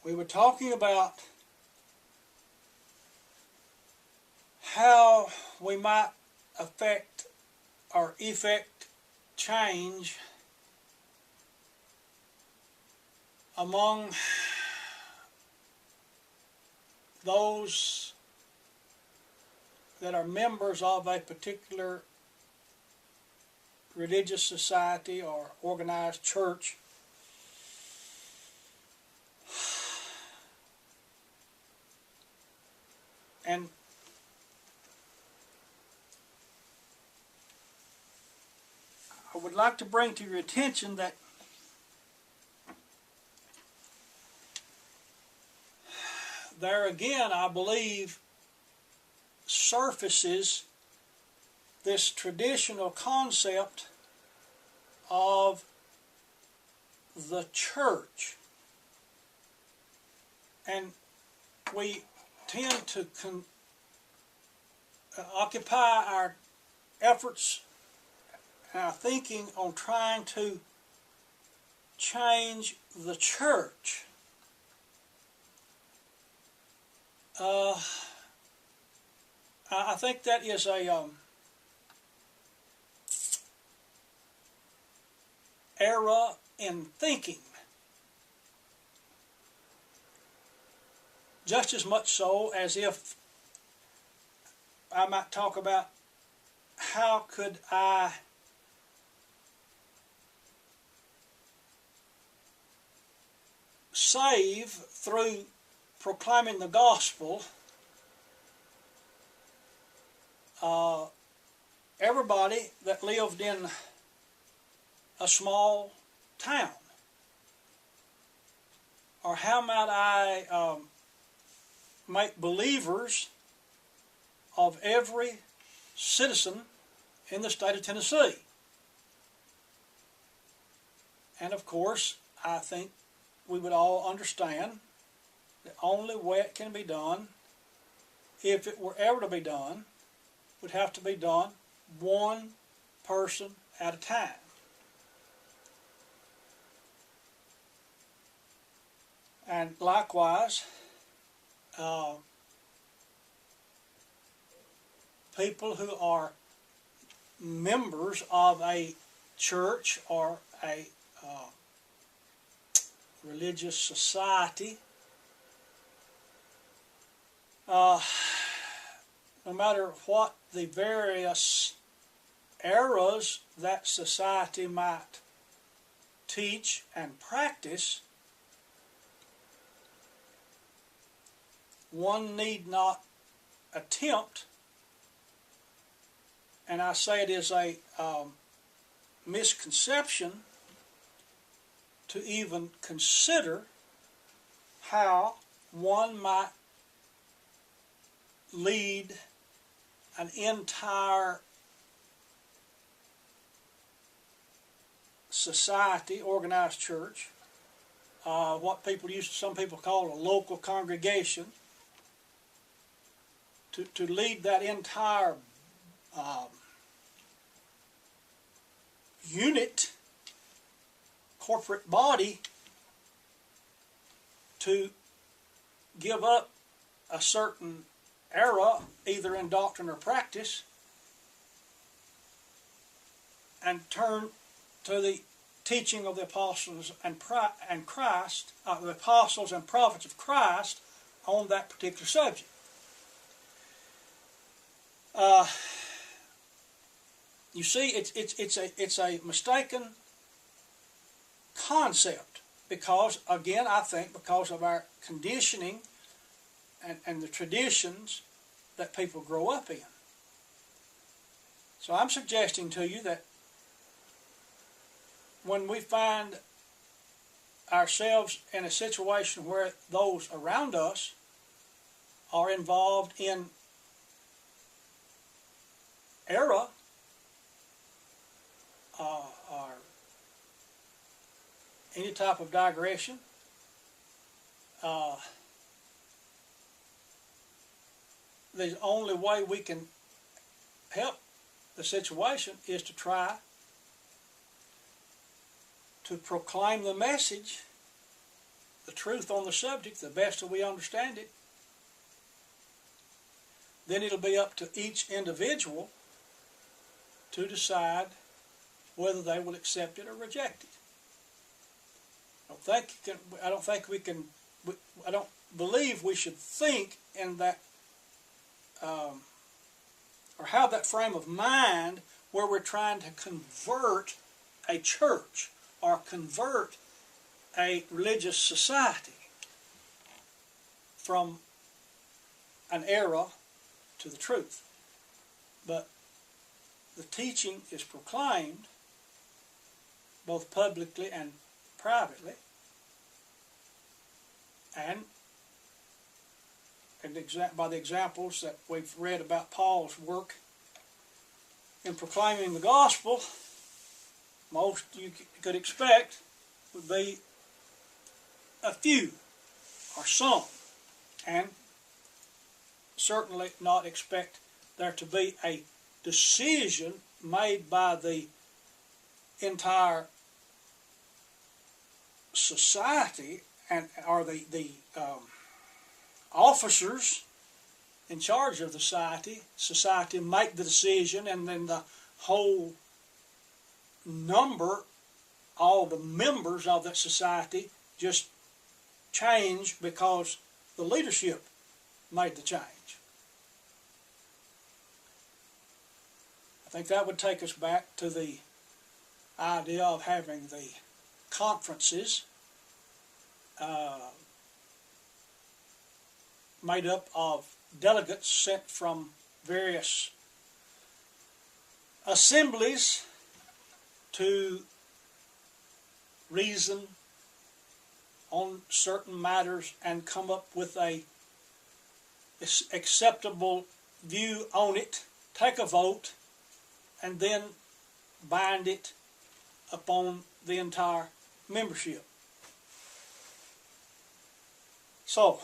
we were talking about how we might affect or effect change among those that are members of a particular religious society or organized church. And I would like to bring to your attention that there again, I believe, surfaces this traditional concept of the church. And we tend to occupy our efforts and our thinking on trying to change the church. I think that is a error in thinking. Just as much so as if I might talk about how could I save through proclaiming the gospel everybody that lived in a small town, or how might I make believers of every citizen in the state of Tennessee. And of course, I think we would all understand the only way it can be done, if it were ever to be done, would have to be done one person at a time. And likewise, people who are members of a church or a religious society, no matter what the various eras that society might teach and practice, one need not attempt, and I say it is a misconception, to even consider how one might lead an entire society, organized church, what some people call a local congregation, to lead that entire unit, corporate body, to give up a certain era, either in doctrine or practice, and turn to the teaching of the apostles and Christ, the apostles and prophets of Christ on that particular subject. You see, it's a mistaken concept, because, again, I think because of our conditioning and the traditions that people grow up in. So I'm suggesting to you that when we find ourselves in a situation where those around us are involved in error or any type of digression, the only way we can help the situation is to try to proclaim the message the truth on the subject the best that we understand it, then it'll be up to each individual to decide whether they will accept it or reject it. I don't believe we should think in that, or have that frame of mind where we're trying to convert a church or convert a religious society from an error to the truth. But the teaching is proclaimed both publicly and privately, and by the examples that we've read about Paul's work in proclaiming the gospel, most you could expect would be a few or some, and certainly not expect there to be a decision made by the entire society and or the officers in charge of the society make the decision, and then the whole number, all the members of that society just change because the leadership made the change. I think that would take us back to the idea of having the conferences made up of delegates sent from various assemblies to reason on certain matters and come up with a acceptable view on it, take a vote, and then bind it upon the entire membership. So,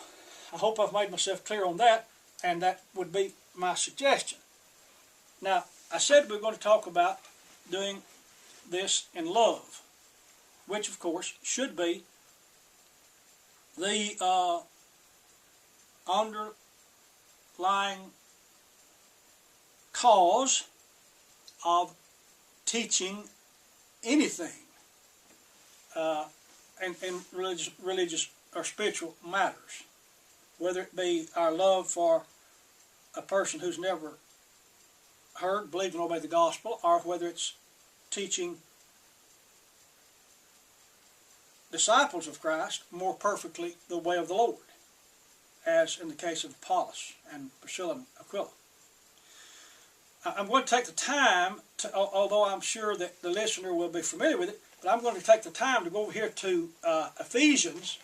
I hope I've made myself clear on that, and that would be my suggestion. Now, I said we're going to talk about doing this in love, which of course should be the underlying cause of teaching anything in religious or spiritual matters, whether it be our love for a person who's never heard, believed, and obeyed the gospel, or whether it's teaching disciples of Christ more perfectly the way of the Lord, as in the case of Apollos and Priscilla and Aquila. I'm going to take the time, although I'm sure that the listener will be familiar with it, but I'm going to take the time to go over here to Ephesians,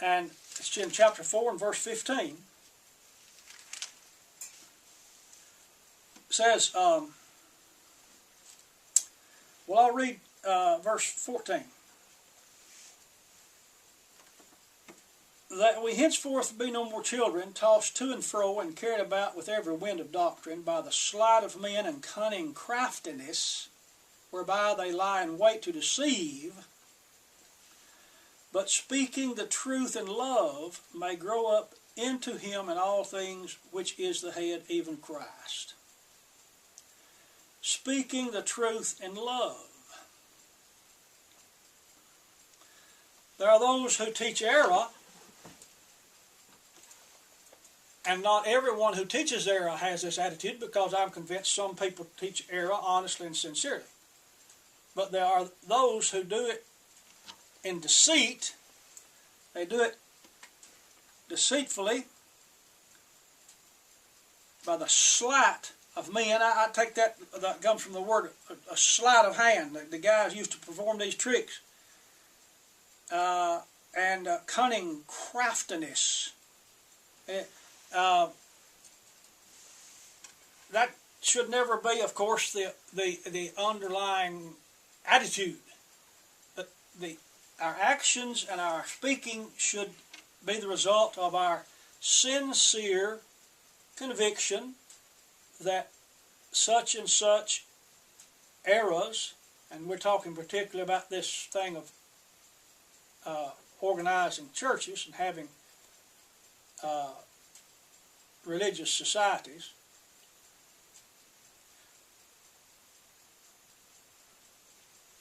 and it's in chapter 4 and verse 15. It says, well, I'll read verse 14. That we henceforth be no more children, tossed to and fro and carried about with every wind of doctrine, by the sleight of men and cunning craftiness, whereby they lie in wait to deceive, but speaking the truth in love may grow up into him in all things, which is the head, even Christ. Speaking the truth in love. There are those who teach error, and not everyone who teaches error has this attitude, because I'm convinced some people teach error honestly and sincerely. But there are those who do it in deceit. They do it deceitfully by the sleight of men. I take that comes from the word a sleight of hand. The guys used to perform these tricks. And cunning craftiness. That should never be, of course, the underlying attitude. But our actions and our speaking should be the result of our sincere conviction that such and such errors, and we're talking particularly about this thing of organizing churches and having religious societies,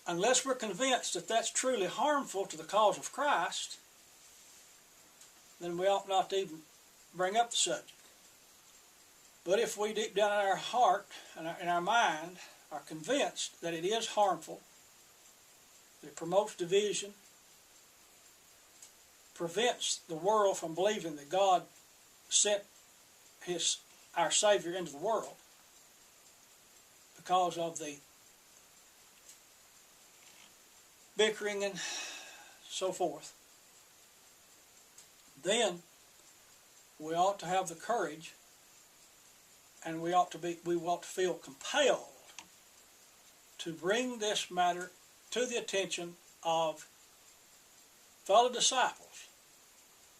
unless we're convinced that that's truly harmful to the cause of Christ, then we ought not to even bring up the subject. But if we deep down in our heart and in our mind are convinced that it is harmful, that it promotes division, prevents the world from believing that God sent our Savior into the world because of the bickering and so forth, then we ought to have the courage, and we ought to feel compelled to bring this matter to the attention of fellow disciples,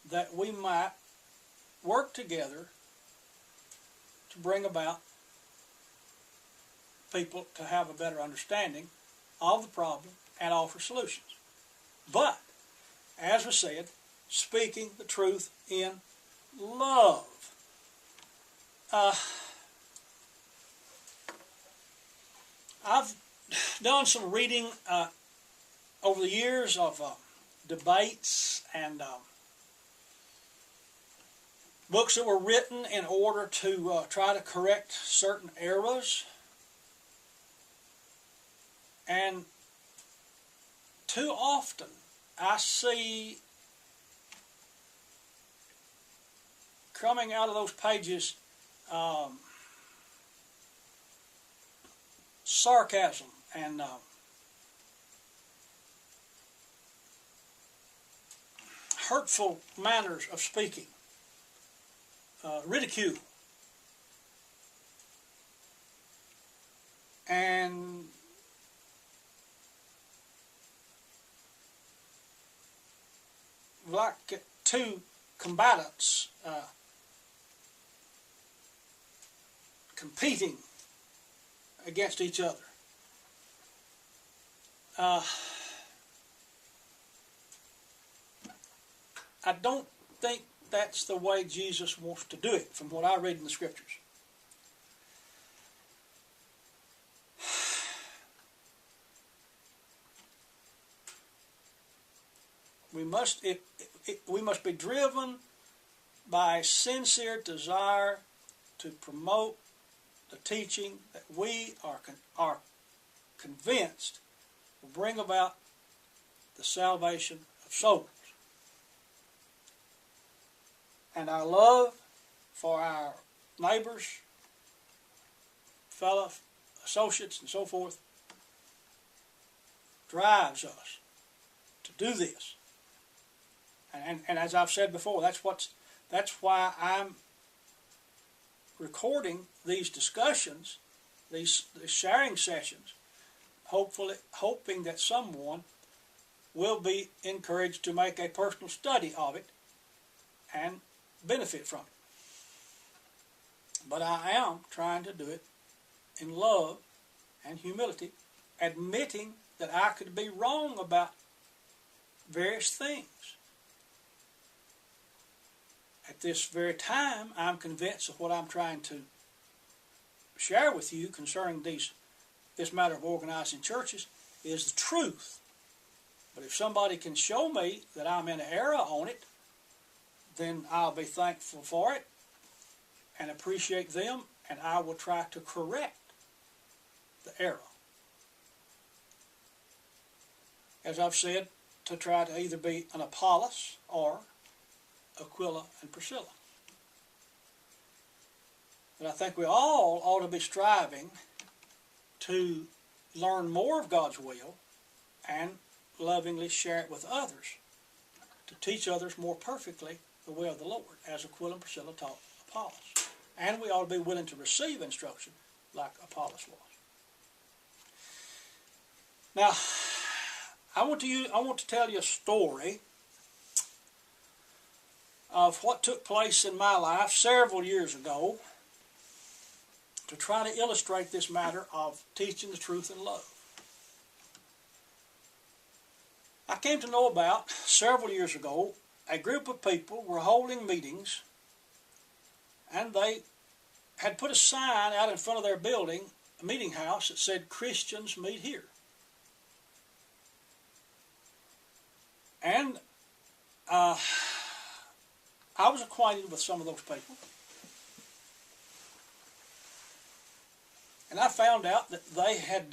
that we might work together to bring about people to have a better understanding of the problem and offer solutions. But, as we said, speaking the truth in love. I've done some reading over the years of debates and books that were written in order to try to correct certain errors. And too often I see coming out of those pages sarcasm and hurtful manners of speaking, ridicule, and like two combatants competing against each other. I don't think that's the way Jesus wants to do it, from what I read in the Scriptures. We must be driven by a sincere desire to promote the teaching that we are convinced will bring about the salvation of souls. And our love for our neighbors, fellow associates, and so forth drives us to do this. And as I've said before, that's why I'm recording these discussions, these sharing sessions, hoping that someone will be encouraged to make a personal study of it and benefit from it. But I am trying to do it in love and humility, admitting that I could be wrong about various things. At this very time, I'm convinced of what I'm trying to share with you concerning this matter of organizing churches is the truth. But if somebody can show me that I'm in error on it, then I'll be thankful for it and appreciate them, and I will try to correct the error. As I've said, to try to either be an Apollos or Aquila and Priscilla. But I think we all ought to be striving to learn more of God's will and lovingly share it with others, to teach others more perfectly the way of the Lord, as Aquila and Priscilla taught Apollos. And we ought to be willing to receive instruction like Apollos was. Now, I want to tell you a story of what took place in my life several years ago to try to illustrate this matter of teaching the truth in love. I came to know about several years ago, a group of people were holding meetings, and they had put a sign out in front of their building, a meeting house, that said, "Christians meet here." And I was acquainted with some of those people. And I found out that they had,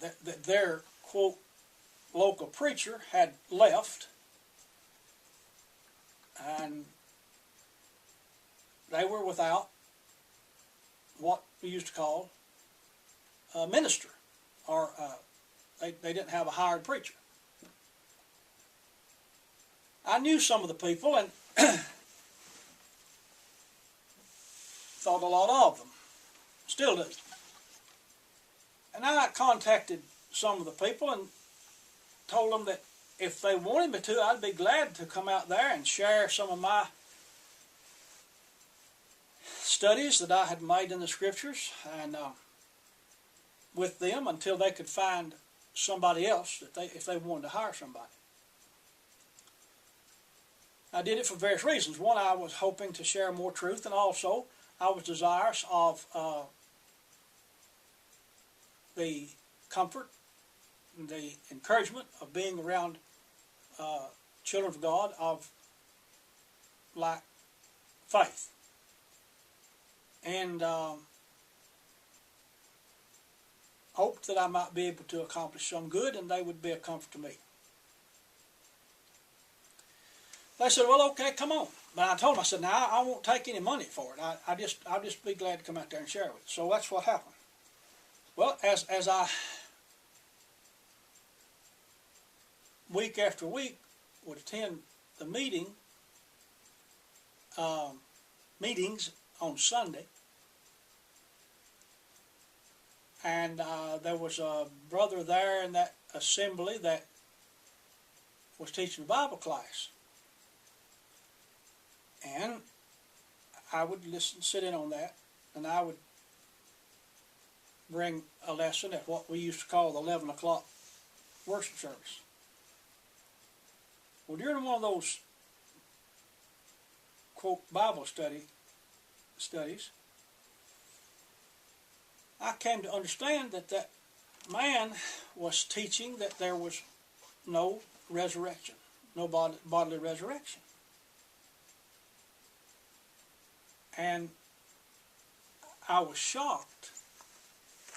that their, quote, local preacher had left, and they were without what we used to call a minister, or they didn't have a hired preacher. I knew some of the people and thought a lot of them, still do. And I contacted some of the people and told them that if they wanted me to, I'd be glad to come out there and share some of my studies that I had made in the Scriptures, and with them until they could find somebody else if they wanted to hire somebody. I did it for various reasons. One, I was hoping to share more truth, and also I was desirous of the comfort and the encouragement of being around children of God of like faith. And hoped that I might be able to accomplish some good, and they would be a comfort to me. They said, "Well, okay, come on." But I told them, I said, "Now, I won't take any money for it. I'll just be glad to come out there and share with you." So that's what happened. Well, as I week after week would attend the meetings on Sunday, and there was a brother there in that assembly that was teaching a Bible class. And I would sit in on that, and I would bring a lesson at what we used to call the 11 o'clock worship service. Well, during one of those, quote, Bible studies, I came to understand that that man was teaching that there was no resurrection, no bodily resurrection. And I was shocked,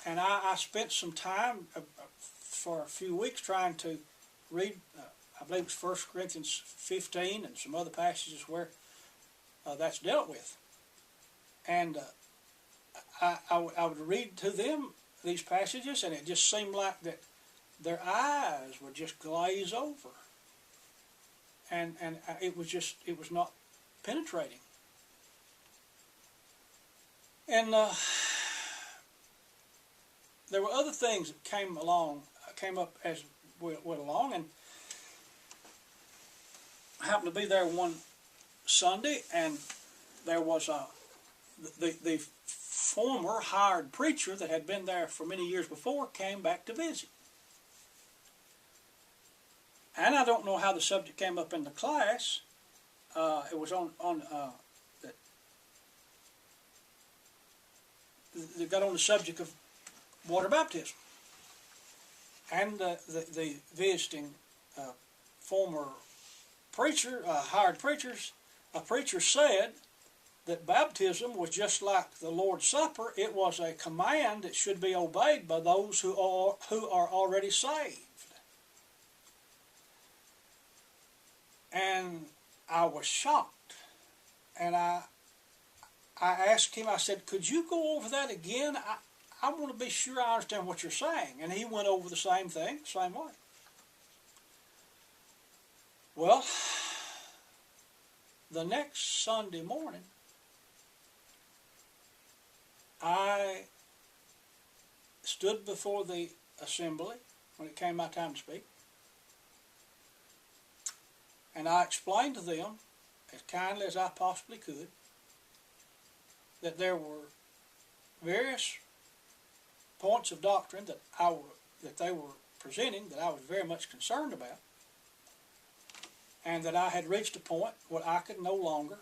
and I spent some time for a few weeks trying to read, I believe it was 1 Corinthians 15 and some other passages where that's dealt with. And I would read to them these passages, and it just seemed like that their eyes would just glaze over. And it was not penetrating. And there were other things that came up as we went along, and I happened to be there one Sunday, and there was the former hired preacher that had been there for many years before came back to visit. And I don't know how the subject came up in the class. It was they got on the subject of water baptism. And the visiting former preacher, hired a preacher said that baptism was just like the Lord's Supper. It was a command that should be obeyed by those who are already saved. And I was shocked. And I asked him, I said, "Could you go over that again? I want to be sure I understand what you're saying." And he went over the same thing, same way. Well, the next Sunday morning, I stood before the assembly when it came my time to speak, and I explained to them, as kindly as I possibly could, that there were various points of doctrine that I that they were presenting that I was very much concerned about, and that I had reached a point where I could no longer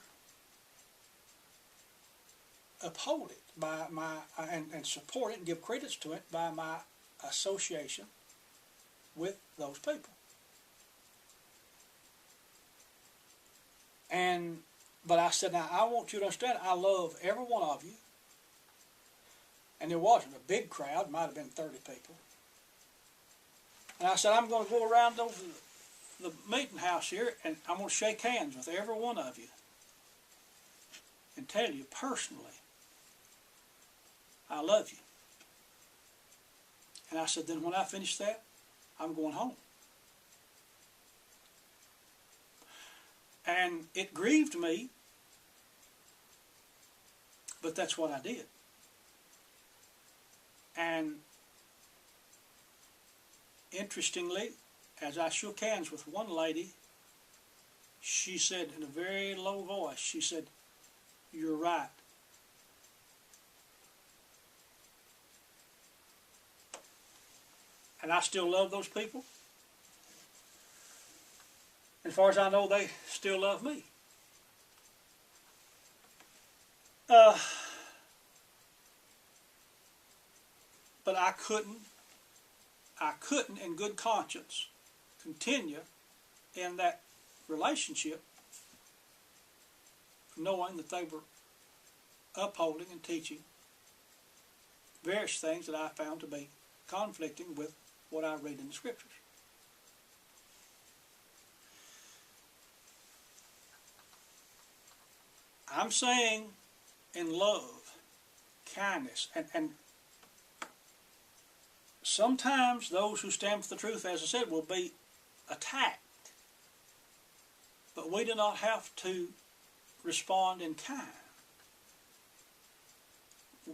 uphold it by my and support it and give credence to it by my association with those people. But I said, now I want you to understand, I love every one of you. And there wasn't a big crowd, might have been 30 people. And I said, I'm going to go around the meeting house here, and I'm going to shake hands with every one of you and tell you personally, I love you. And I said, then when I finish that, I'm going home. And it grieved me, but that's what I did. And interestingly, as I shook hands with one lady, she said in a very low voice, she said, "You're right." And I still love those people. As far as I know, they still love me. But I couldn't in good conscience continue in that relationship knowing that they were upholding and teaching various things that I found to be conflicting with what I read in the Scriptures. I'm saying in love, kindness, and sometimes those who stand for the truth, as I said, will be attacked. But we do not have to respond in kind.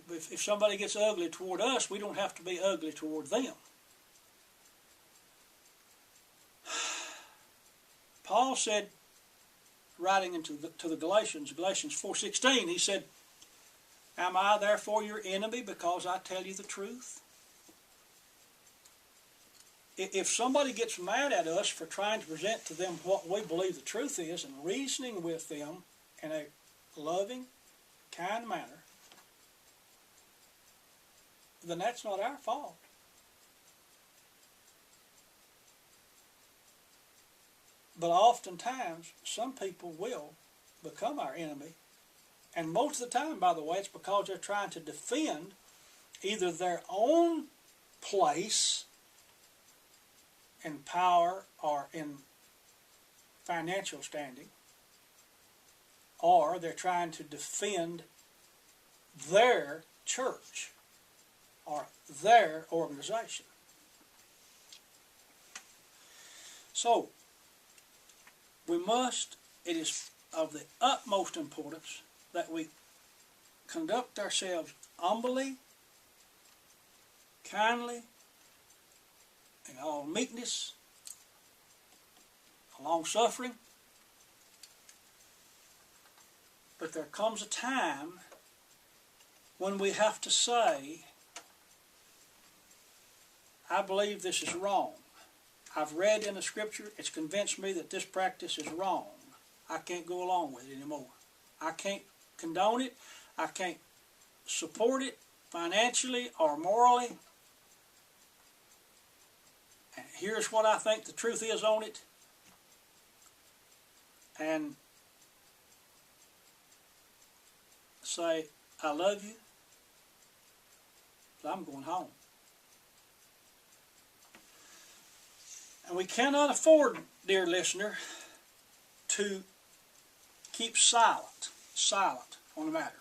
If somebody gets ugly toward us, we don't have to be ugly toward them. Paul said, writing to the Galatians 4:16, he said, "Am I therefore your enemy because I tell you the truth?" If somebody gets mad at us for trying to present to them what we believe the truth is and reasoning with them in a loving, kind manner, then that's not our fault. But oftentimes, some people will become our enemy. And most of the time, by the way, it's because they're trying to defend either their own place in power or in financial standing, or they're trying to defend their church or their organization. So, it is of the utmost importance that we conduct ourselves humbly, kindly, in all meekness, long-suffering. But there comes a time when we have to say, I believe this is wrong. I've read in the Scripture, it's convinced me that this practice is wrong. I can't go along with it anymore. I can't condone it. I can't support it financially or morally. And here's what I think the truth is on it. And say, I love you, but I'm going home. And we cannot afford, dear listener, to keep silent on the matter.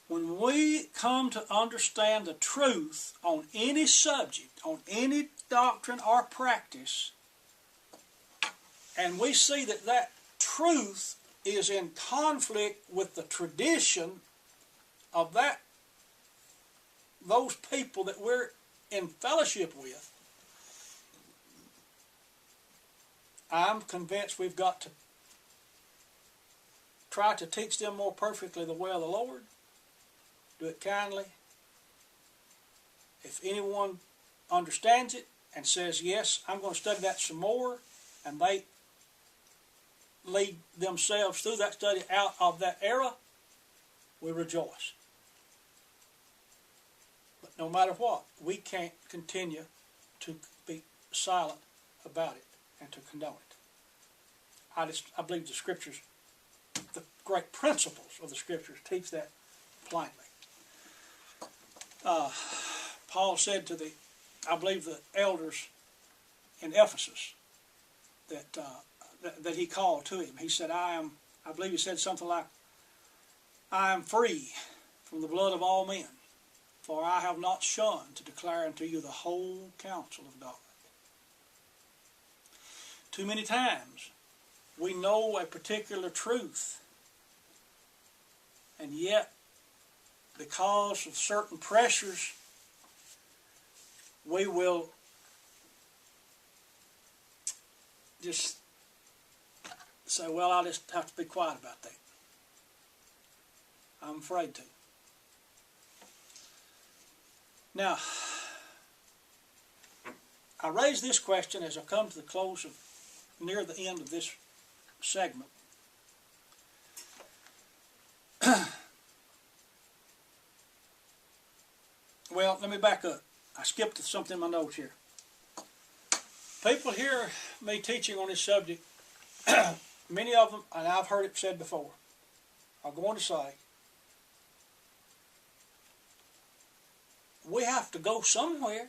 When we come to understand the truth on any subject, on any doctrine or practice, and we see that that truth is in conflict with the tradition of those people that we're in fellowship with, I'm convinced we've got to try to teach them more perfectly the way of the Lord. Do it kindly, If anyone understands it and says, yes, I'm going to study that some more, and they lead themselves through that study out of that era, we rejoice. But no matter what, we can't continue to be silent about it and to condone it. I believe the Scriptures, the great principles of the Scriptures, teach that plainly. Paul said to I believe the elders in Ephesus that he called to him. He said, I believe he said something like, I am free from the blood of all men, for I have not shunned to declare unto you the whole counsel of God. Too many times we know a particular truth, and yet because of certain pressures we will just say, well, I'll just have to be quiet about that. I'm afraid to. Now, I raise this question as I come to the close of, near the end of this segment. Well, let me back up. I skipped something in my notes here. People hear me teaching on this subject, many of them, and I've heard it said before, are going to say, we have to go somewhere.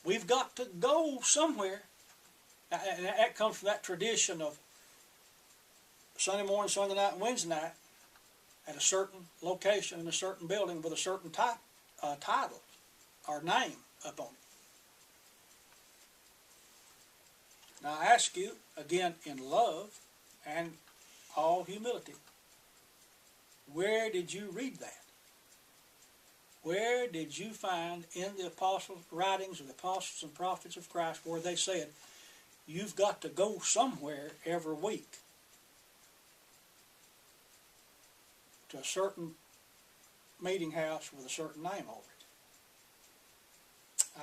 We've got to go somewhere. And that comes from that tradition of Sunday morning, Sunday night, and Wednesday night at a certain location in a certain building with a certain title or name up on it. Now I ask you, again, in love and all humility, where did you read that? Where did you find in the apostles' writings of the apostles and prophets of Christ where they said, you've got to go somewhere every week to a certain meeting house with a certain name over it?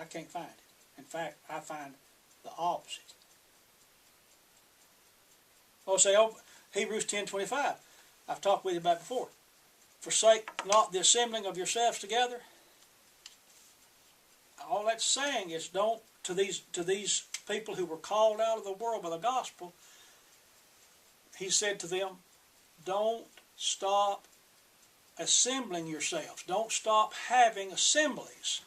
I can't find it. In fact, I find the opposite. Hebrews 10:25. I've talked with you about it before. Forsake not the assembling of yourselves together. All that's saying is don't, to these people who were called out of the world by the gospel, he said to them, don't stop assembling yourselves. Don't stop having assemblies.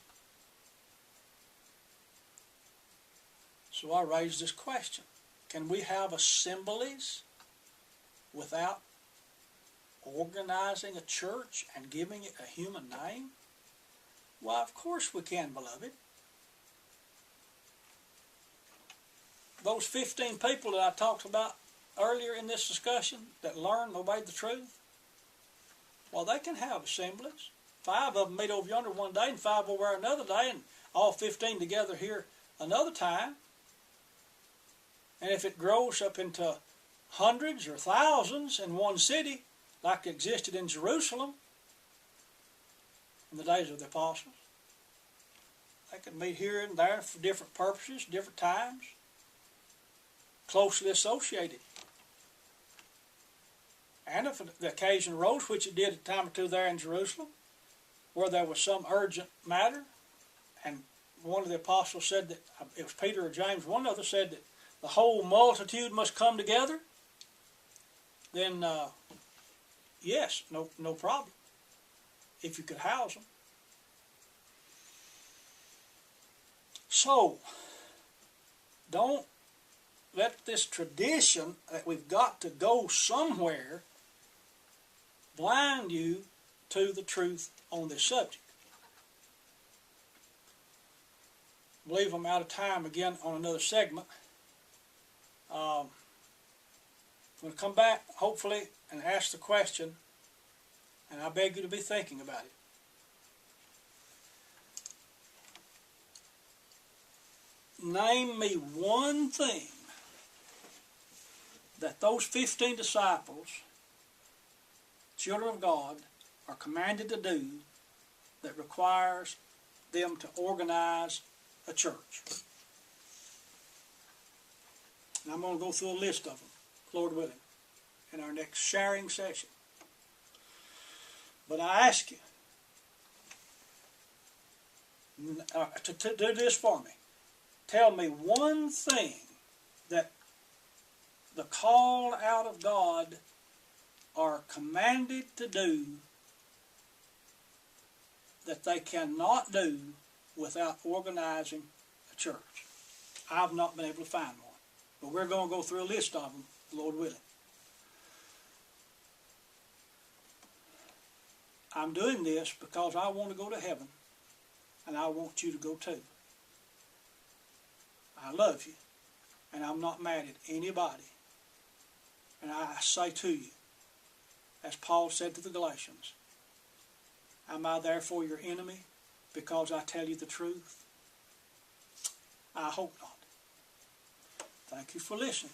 So I raise this question. Can we have assemblies without organizing a church and giving it a human name? Why, of course we can, beloved. Those 15 people that I talked about earlier in this discussion that learned and obeyed the truth, well, they can have assemblies. 5 of them meet over yonder one day and 5 over there another day, and all 15 together here another time. And if it grows up into hundreds or thousands in one city, like existed in Jerusalem in the days of the apostles, they could meet here and there for different purposes, different times, closely associated. And if the occasion arose, which it did a time or two there in Jerusalem, where there was some urgent matter, and one of the apostles said that, it was Peter or James, one other said that the whole multitude must come together, then yes, no problem, if you could house them. So, don't let this tradition that we've got to go somewhere blind you to the truth on this subject. I believe I'm out of time again on another segment. I'm going to come back, hopefully, and ask the question, and I beg you to be thinking about it. Name me one thing that those 15 disciples, children of God, are commanded to do that requires them to organize a church. And I'm going to go through a list of them, Lord willing, in our next sharing session. But I ask you to do this for me. Tell me one thing that the called out of God are commanded to do that they cannot do without organizing a church. I've not been able to find one. But we're going to go through a list of them, Lord willing. I'm doing this because I want to go to heaven, and I want you to go too. I love you, and I'm not mad at anybody. And I say to you, as Paul said to the Galatians, am I therefore your enemy because I tell you the truth? I hope not. Thank you for listening.